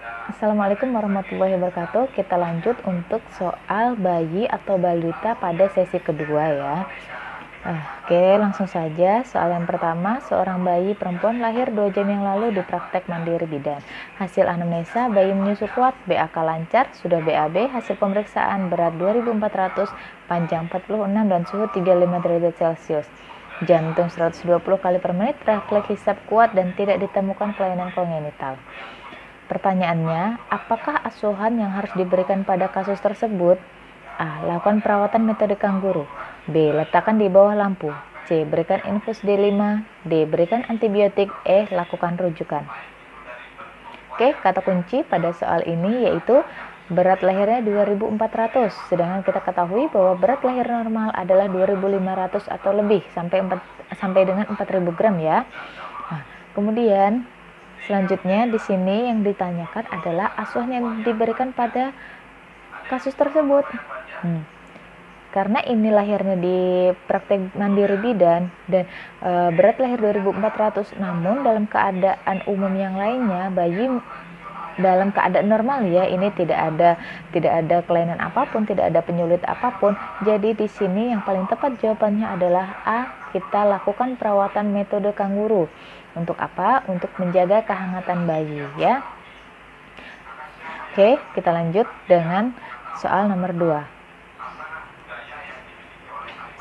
Assalamualaikum warahmatullahi wabarakatuh. Kita lanjut untuk soal bayi atau balita pada sesi kedua ya. Oke, langsung saja. Soal yang pertama, seorang bayi perempuan lahir 2 jam yang lalu di praktek mandiri bidan. Hasil anamnesa, bayi menyusu kuat, BAK lancar, sudah BAB, hasil pemeriksaan berat 2400, panjang 46 dan suhu 35 derajat Celcius. Jantung 120 kali per menit, refleks hisap kuat dan tidak ditemukan kelainan kongenital. Pertanyaannya, apakah asuhan yang harus diberikan pada kasus tersebut? A. Lakukan perawatan metode kangguru. B. Letakkan di bawah lampu. C. Berikan infus D5. D. Berikan antibiotik. E. Lakukan rujukan. Oke, kata kunci pada soal ini yaitu berat lahirnya 2400, sedangkan kita ketahui bahwa berat lahir normal adalah 2500 atau lebih sampai dengan 4000 gram ya. Nah, kemudian selanjutnya di sini yang ditanyakan adalah asuhan yang diberikan pada kasus tersebut. Karena ini lahirnya di praktek mandiri bidan dan berat lahir 2400, namun dalam keadaan umum yang lainnya bayi dalam keadaan normal ya, ini tidak ada kelainan apapun, tidak ada penyulit apapun. Jadi di sini yang paling tepat jawabannya adalah A. Kita lakukan perawatan metode kangguru. Untuk apa? Untuk menjaga kehangatan bayi ya. Oke, kita lanjut dengan soal nomor 2.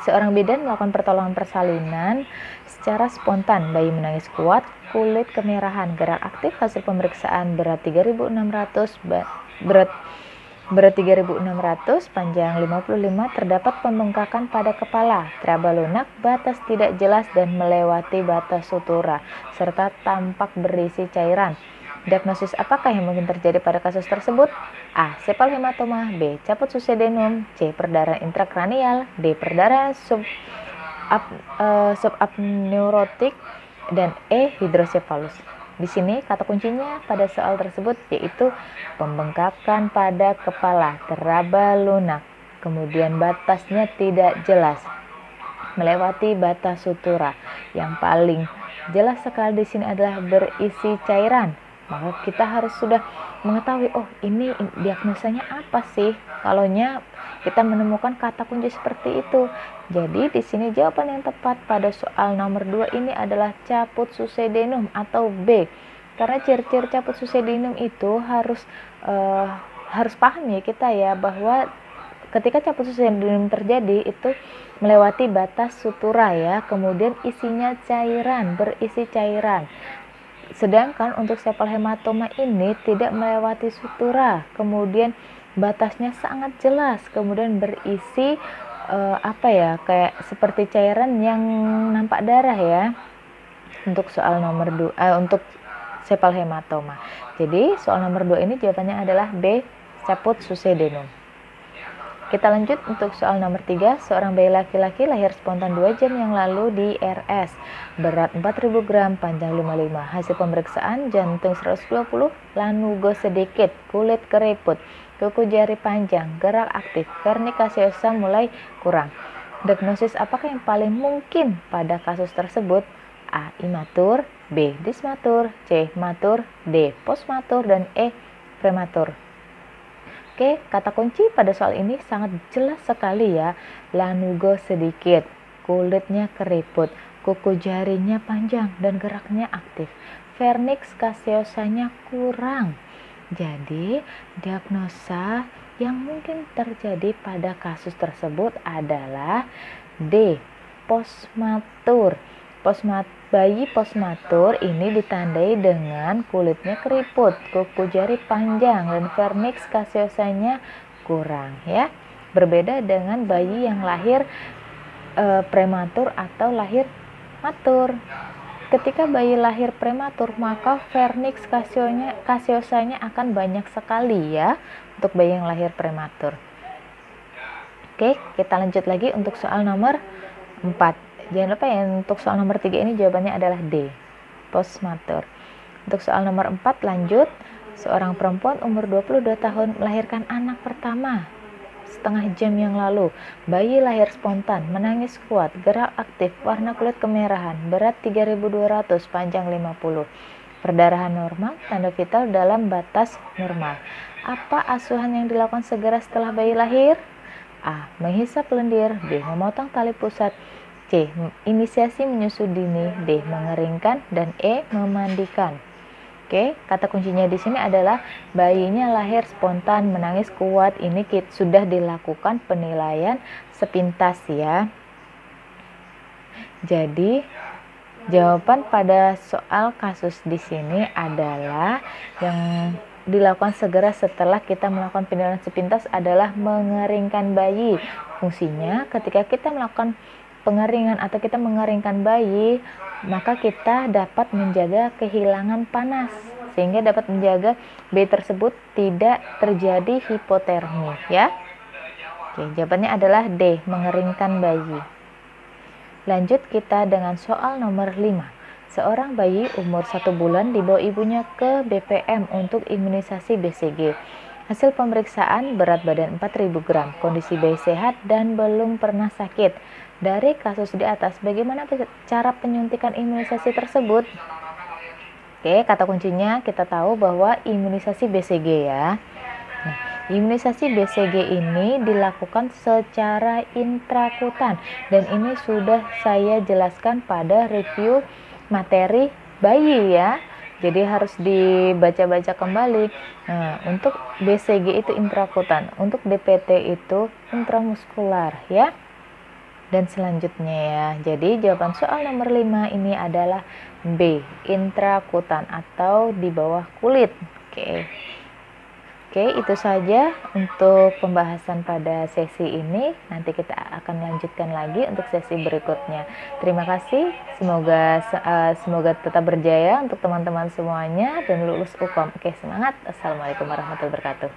Seorang bidan melakukan pertolongan persalinan secara spontan. Bayi menangis kuat, kulit kemerahan, gerak aktif, hasil pemeriksaan berat 3600, berat 3600, panjang 55, terdapat pembengkakan pada kepala, teraba lunak, batas tidak jelas dan melewati batas sutura, serta tampak berisi cairan. Diagnosis apakah yang mungkin terjadi pada kasus tersebut? A. Sepal hematoma. B. Caput susedenum. C. Perdarahan intrakranial. D. Perdarahan subapneurotik. Dan E. Hidrosefalus. Di sini kata kuncinya pada soal tersebut yaitu pembengkakan pada kepala, teraba lunak, kemudian batasnya tidak jelas, melewati batas sutura. Yang paling jelas sekali di sini adalah berisi cairan. Maka kita harus sudah mengetahui, oh ini diagnosanya apa sih? Kalaunya kita menemukan kata kunci seperti itu. Jadi di sini jawaban yang tepat pada soal nomor 2 ini adalah caput susedenum atau B. Karena ciri-ciri caput susedenum itu harus paham ya kita ya, bahwa ketika caput susedenum terjadi itu melewati batas sutura ya, kemudian isinya cairan, berisi cairan. Sedangkan untuk sepal hematoma ini tidak melewati sutura, kemudian batasnya sangat jelas, kemudian berisi kayak seperti cairan yang nampak darah ya. Untuk soal nomor 2 untuk sepal hematoma. Jadi soal nomor 2 ini jawabannya adalah B, caput susedenum. Kita lanjut untuk soal nomor 3. Seorang bayi laki-laki lahir spontan 2 jam yang lalu di RS. Berat 4000 gram, panjang 55. Hasil pemeriksaan jantung 120, lanugo sedikit, kulit keriput, kuku jari panjang, gerak aktif, vernik caseosa mulai kurang. Diagnosis apakah yang paling mungkin pada kasus tersebut? A. Imatur. B. Dismatur. C. Matur. D. Postmatur. Dan E. Prematur. Oke, kata kunci pada soal ini sangat jelas sekali ya. Lanugo sedikit, kulitnya keriput, kuku jarinya panjang dan geraknya aktif. Vernix caseosanya kurang. Jadi, diagnosa yang mungkin terjadi pada kasus tersebut adalah D. Postmatur. Bayi postmatur ini ditandai dengan kulitnya keriput, kuku jari panjang, dan vernix caseosanya kurang ya. Berbeda dengan bayi yang lahir prematur atau lahir matur. Ketika bayi lahir prematur, maka vernix caseosanya akan banyak sekali ya untuk bayi yang lahir prematur. Oke, kita lanjut lagi untuk soal nomor 4. Jangan lupa ya, untuk soal nomor 3 ini jawabannya adalah D, postmatur. Untuk soal nomor 4 lanjut. Seorang perempuan umur 22 tahun melahirkan anak pertama setengah jam yang lalu. Bayi lahir spontan, menangis kuat, gerak aktif, warna kulit kemerahan, berat 3200, panjang 50. Perdarahan normal, tanda vital dalam batas normal. Apa asuhan yang dilakukan segera setelah bayi lahir? A. Menghisap lendir. B. Memotong tali pusat. C. Inisiasi menyusu dini. D. Mengeringkan. Dan E. Memandikan. Oke, kata kuncinya di sini adalah bayinya lahir spontan, menangis kuat. Ini sudah dilakukan penilaian sepintas ya. Jadi jawaban pada soal kasus di sini adalah yang dilakukan segera setelah kita melakukan penilaian sepintas adalah mengeringkan bayi. Fungsinya ketika kita melakukan pengeringan atau kita mengeringkan bayi, maka kita dapat menjaga kehilangan panas sehingga dapat menjaga bayi tersebut tidak terjadi hipotermi ya. Oke, jawabannya adalah D, mengeringkan bayi. Lanjut kita dengan soal nomor 5. Seorang bayi umur 1 bulan dibawa ibunya ke BPM untuk imunisasi BCG. Hasil pemeriksaan berat badan 4000 gram, kondisi bayi sehat dan belum pernah sakit. Dari kasus di atas, bagaimana cara penyuntikan imunisasi tersebut? Oke, kata kuncinya kita tahu bahwa imunisasi BCG ya. Nah, imunisasi BCG ini dilakukan secara intrakutan dan ini sudah saya jelaskan pada review materi bayi ya. Jadi harus dibaca-baca kembali. Nah, untuk BCG itu intrakutan, untuk DPT itu intramuskular ya. Dan selanjutnya ya, jadi jawaban soal nomor 5 ini adalah B, intrakutan atau di bawah kulit. Oke, itu saja untuk pembahasan pada sesi ini. Nanti kita akan lanjutkan lagi untuk sesi berikutnya. Terima kasih, semoga tetap berjaya untuk teman-teman semuanya dan lulus UKOM. Oke, semangat. Assalamualaikum warahmatullahi wabarakatuh.